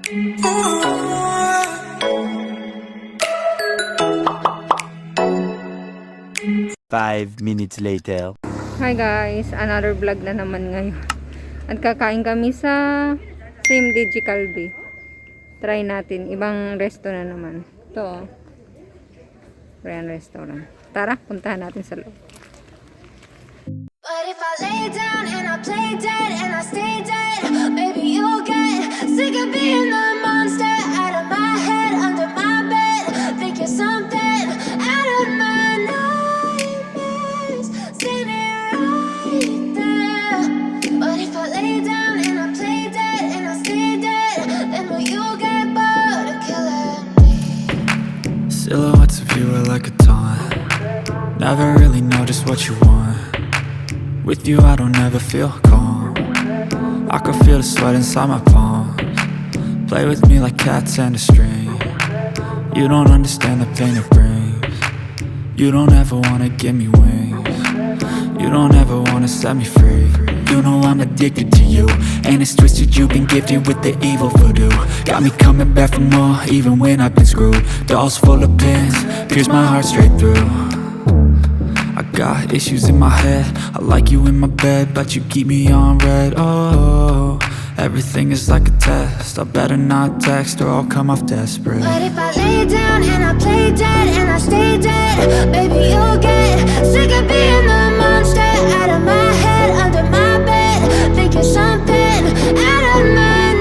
Five minutes later. Hi guys, another vlog na naman ngayon. At kakain kami sa same Digitalby. Try natin, ibang resto na naman. Ito, Korean restaurant. Tara, puntahan natin sa loob. But if I lay down and I play dead and I stay dead, maybe you'll get sick of being the monster out of my head, under my bed. Think you're something out of my nightmares, standing right there. But if I lay down and I play dead and I stay dead, then will you get bored of killing me? Silhouettes of you are like a taunt. Never really know just what you want. With you I don't ever feel calm. I can feel the sweat inside my palms. Play with me like cats and a string. You don't understand the pain it brings. You don't ever wanna give me wings. You don't ever wanna set me free. You know I'm addicted to you, and it's twisted, you've been gifted with the evil voodoo. Got me coming back for more, even when I've been screwed. Dolls full of pins, pierce my heart straight through. I got issues in my head, I like you in my bed, but you keep me on red. Oh, everything is like a test, I better not text or I'll come off desperate. But if I lay down and I play dead and I stay dead, baby you'll get sick of being the monster out of my head, under my bed. Think you're something out of my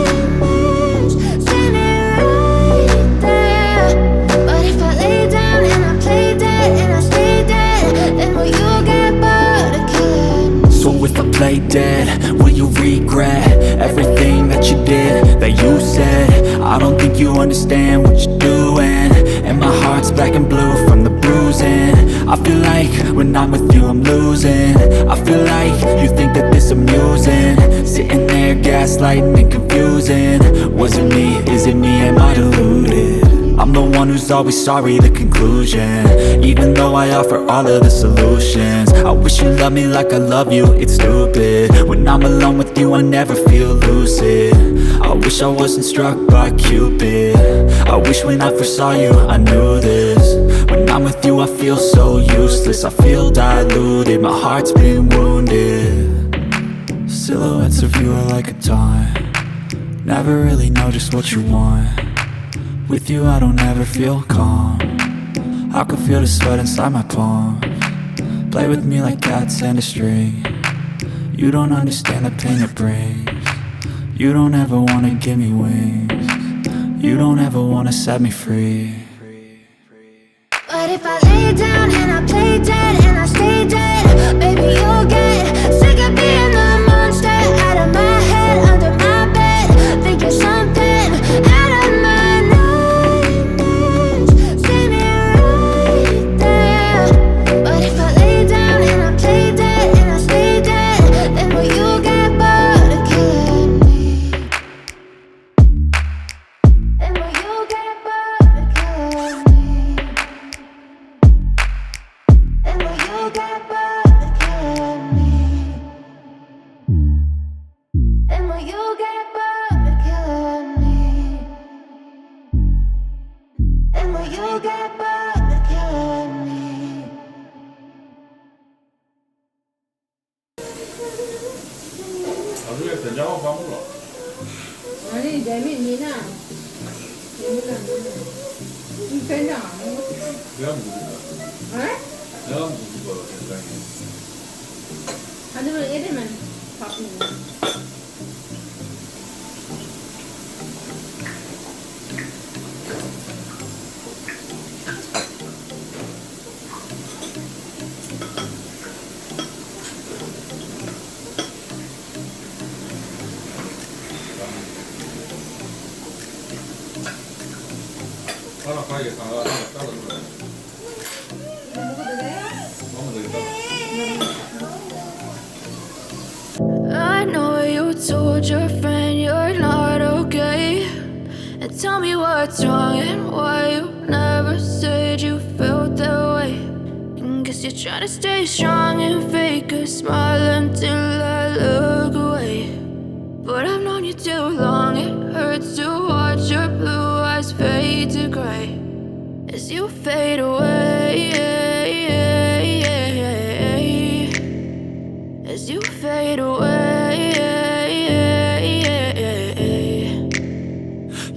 nightmares, standing right there. But if I lay down and I play dead and I stay dead, then will you get bored of killing me? So if I play dead, will you regret everything that you did, that you said? I don't think you understand what you're doing, and my heart's black and blue from the bruising. I feel like when I'm with you I'm losing. I feel like you think that this amusing, sitting there gaslighting and confusing. Was it me? Is it me? Am I deluded? I'm the one who's always sorry, the conclusion, even though I offer all of the solutions. I wish you loved me like I love you, it's stupid. When I'm alone with you I never feel lucid. I wish I wasn't struck by Cupid. I wish when I first saw you I knew this. When I'm with you I feel so useless, I feel diluted, my heart's been wounded. Silhouettes of you are like a taunt. Never really know just what you want. With you I don't ever feel calm. I can feel the sweat inside my palms. Play with me like cats and a string. You don't understand the pain it brings. You don't ever wanna give me wings. You don't ever wanna set me free. But if I lay down and I play dead and I stay dead, baby you'll get sick of being the monster out of my head, under my bed. Think you're something out of my nightmares, standing right there. But if I lay down and I play dead and I stay dead, then will you get bored of killing me? Then will you get bored of killing me? And will you get bored of killing me? And will you get bored of killing me? And will you get bored of killing me? 나중에 된장하고 밥 먹어. 아니, 재민이나. 된장 안 먹어? 내가 먹는다. 에? 내가 먹는 거 된장이. 하지만 애들만 밥 먹어. 하나 가야겠다. 하나 따로 들어야 먹어도 돼요? 먹으면 되겠다. I know you told your friend you're not okay, and tell me what's wrong and why you never said you felt that way. And guess you're trying to stay strong and fake a smile until I look away. But I've known you too long. It hurts to watch your blue eyes fade to gray as you fade away. As you fade away.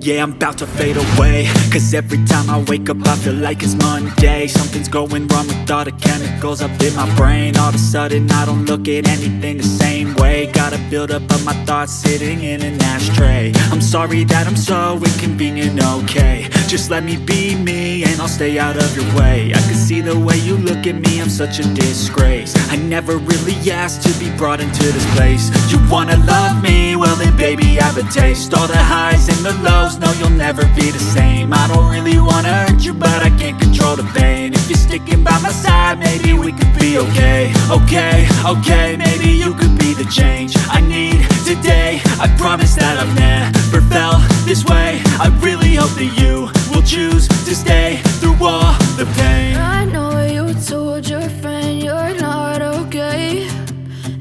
Yeah, I'm about to fade away, cause every time I wake up I feel like it's Monday. Something's going wrong with all the chemicals up in my brain. All of a sudden I don't look at anything the same way. Gotta build up of my thoughts sitting in an ashtray. I'm sorry that I'm so inconvenient, okay. Just let me be me and I'll stay out of your way. I can see the way you look at me, I'm such a disgrace. I never really asked to be brought into this place. You wanna love me? Well then baby I have a taste. All the highs and the lows, no you'll never be the same. I don't really wanna hurt you but I can't control the pain. If you're sticking by my side maybe we could be okay. Okay, maybe you could be the change I need today. I promise that I've never felt this way. I really hope that you will choose to stay through all the pain. I know you told your friend you're not okay,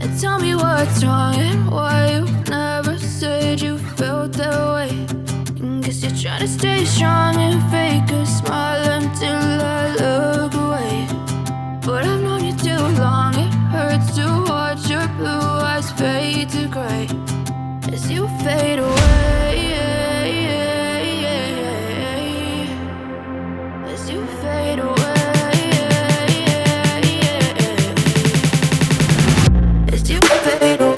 and tell me what's wrong and why you never said you felt that way. And guess you're trying to stay strong and fake a smile until I look away. But I've known you too long. It hurts to watch your blue eyes fade to gray as you fade away. As you fade away. As you fade away.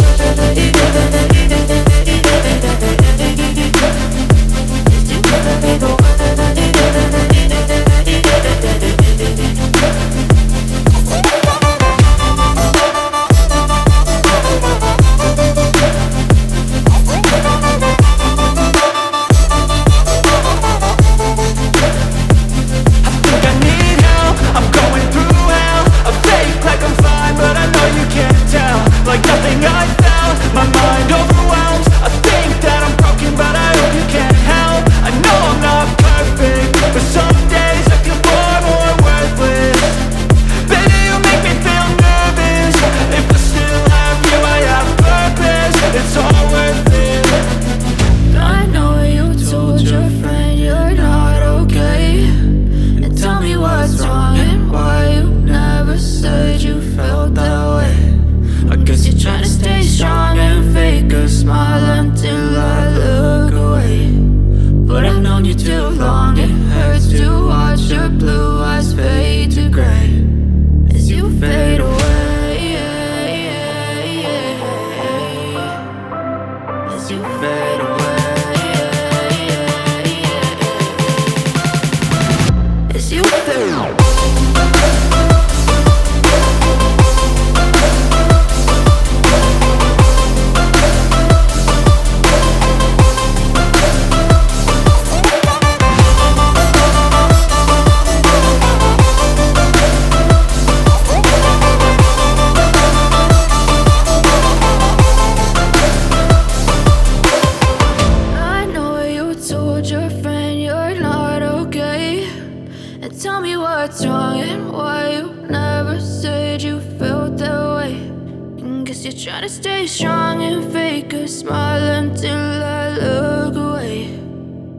Try to stay strong and fake a smile until I look away.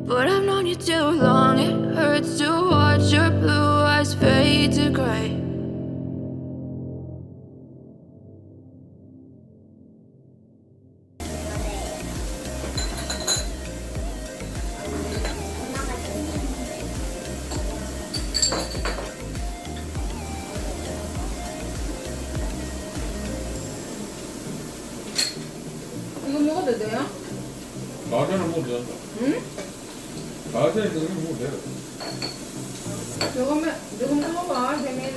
But I've known you too long. It hurts to watch your blue eyes fade to gray. 이거 먹어도 돼요? 낮에는 먹어도 된다. 응? 낮에는 그렇게 먹어도 돼. 저거 먹어봐. 재미네.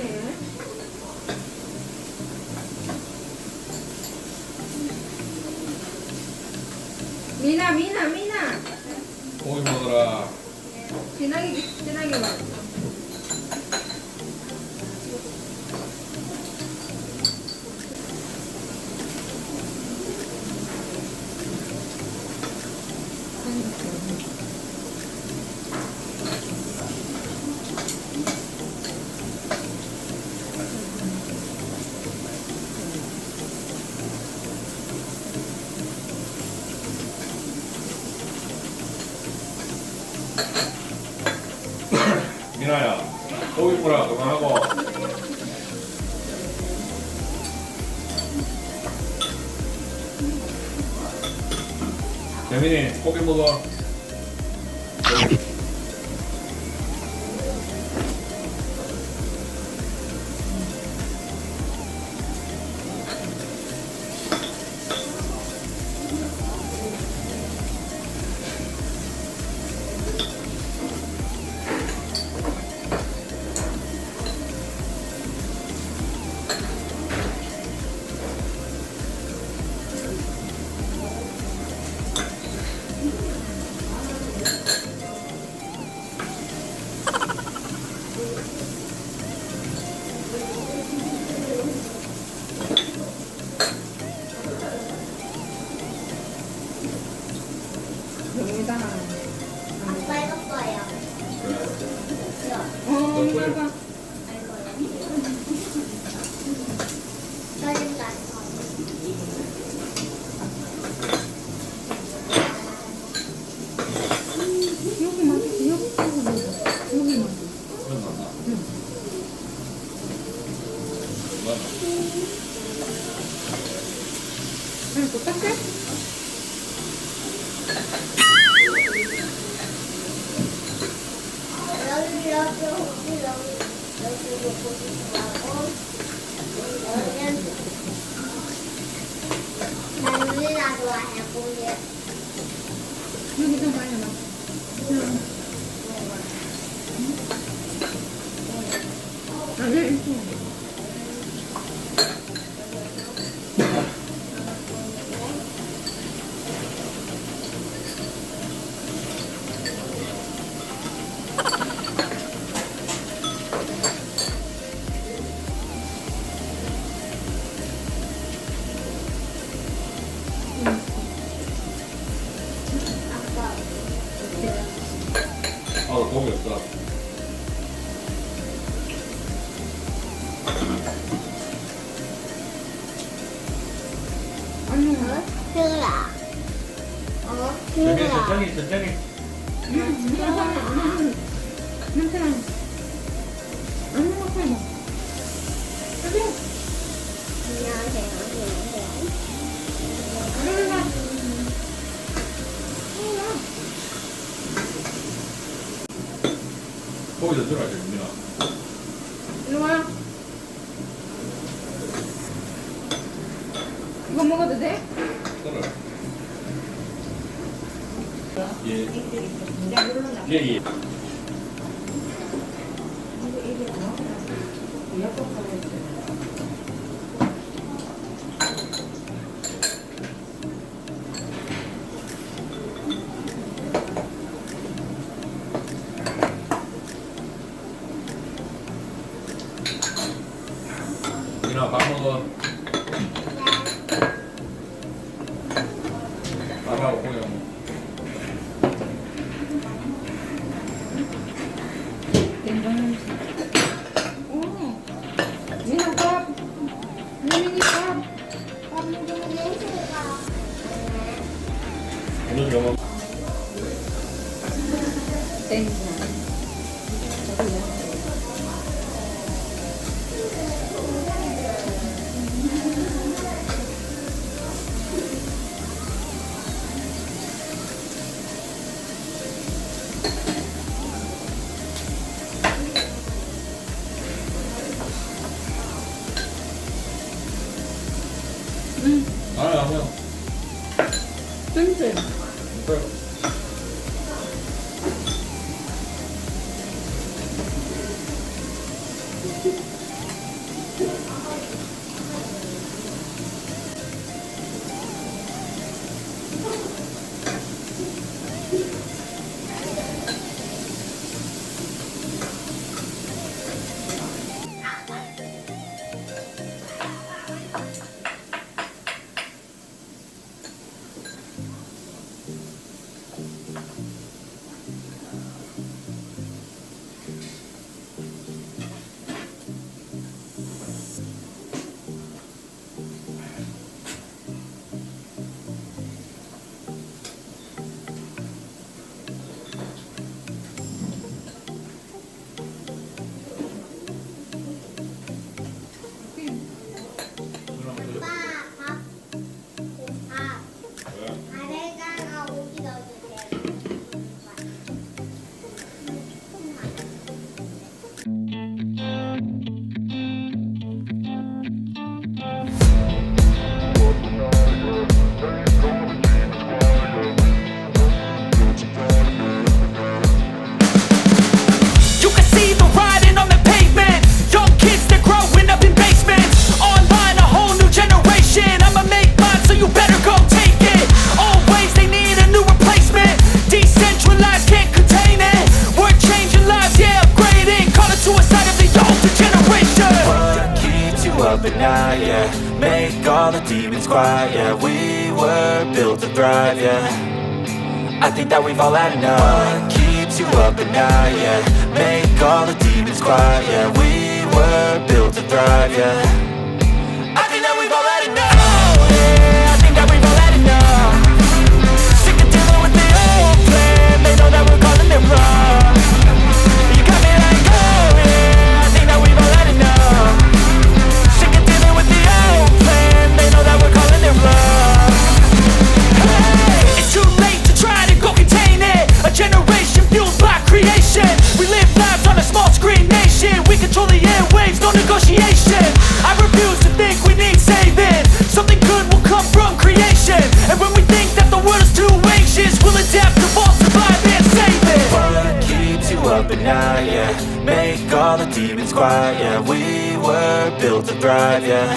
미나. 고기 먹어라. 진하게 맛있어. 미나야 고기 뭐라 그만하고 재민이 고기 먹어. 여기다. 아빠 이거 거예요. 이거 봐. 저리가. 여기 맞지? 여기 맞지? 그냥 똑같아? 여기 먹고 싶어하고 여기는 난 우리나 좋아해 고기. 여기 좀 많이 놔. 네. 아, 고기 없어. 그라. 재민이 그라. 천천히. 괜찮아. 안 먹어, 빨리 먹어. 빨리 먹어. 안녕하세요. 빨리 가. 고기 더 들어야 돼, 민아. 이리 와. 이거 먹어도 돼? 들어. 예. 예. 민아 밥 먹어. 밥하고 고기 먹어. 된장. 오. 민아 밥. 민이 밥. 밥 먹어. 오늘 영어. 된장. 안 해요. 찜찜. 그래. up at night, yeah. Make all the demons quiet, yeah. We were built to thrive, yeah. I think that we've all had enough. What keeps you up at night, yeah. Make all the demons quiet, yeah. We were built to thrive, yeah. I think that we've all had enough. Oh, yeah, I think that we've all had enough. Sick of dealing with the old plan. They know that we're calling it wrong. You got me like, oh yeah, I think that we've all had enough. Sick of dealing with the old plan. They know that we're calling it wrong. Hey, it's too late to try to go contain it. A generation fueled by creation. We live lives on a small screen nation. We control the airwaves, no negotiation. I refuse to think we need saving. Something good will come from creation. And when we think that the world is too anxious, we'll adapt, evolve, survive and save it. What keeps you up at night, yeah. Make all the demons quiet, yeah. We were built to thrive, yeah.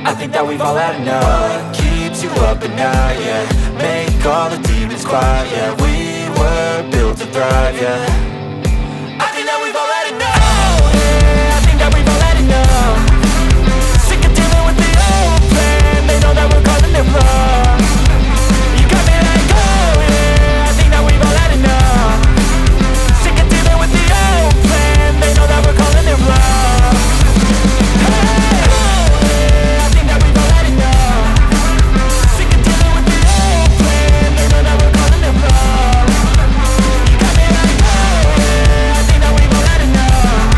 I think that we've all had enough. What keeps you up at night, yeah. Make all the demons quiet, yeah. We were built to thrive, yeah. I think that we've all had enough. Oh yeah, I think that we've all had enough. Sick of dealing with the old plan. They know that we're calling it wrong. You got me like, oh yeah, I think that we've all had enough. Sick of dealing with the old plan. They know that we're calling it wrong. Hey, oh yeah, I think that we've all had enough. Sick of dealing with the old plan. They know that we're calling it wrong. You got me like, oh yeah, I think that we've all had enough.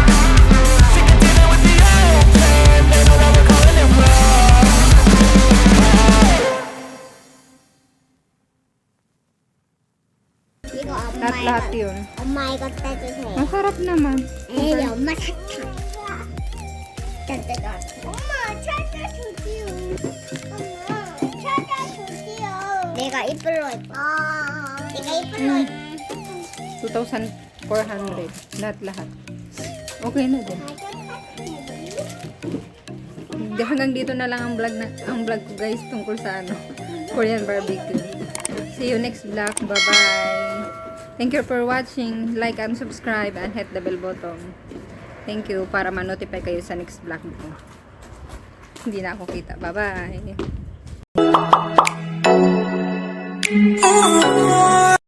Sick of dealing with the old plan. They know that we're calling it wrong. 이거 Lahat-lahat yun. 엄마 이거 떼주세요. Masarap naman. 에이 엄마 사탕. 떼떼가. 엄마 찾아주지요. 엄마 찾아주지요. 내가 이쁠로 했어. 내가 이쁠로 했어. 2,400. Lahat-lahat. Okay na din. Hanggang dito na lang ang vlog ko guys tungkol sa Korean barbecue. See you next vlog. Bye-bye. Thank you for watching. Like and subscribe and hit the bell button. Thank you para ma-notify kayo sa next vlog ko. Hindi na ako kita. Bye-bye.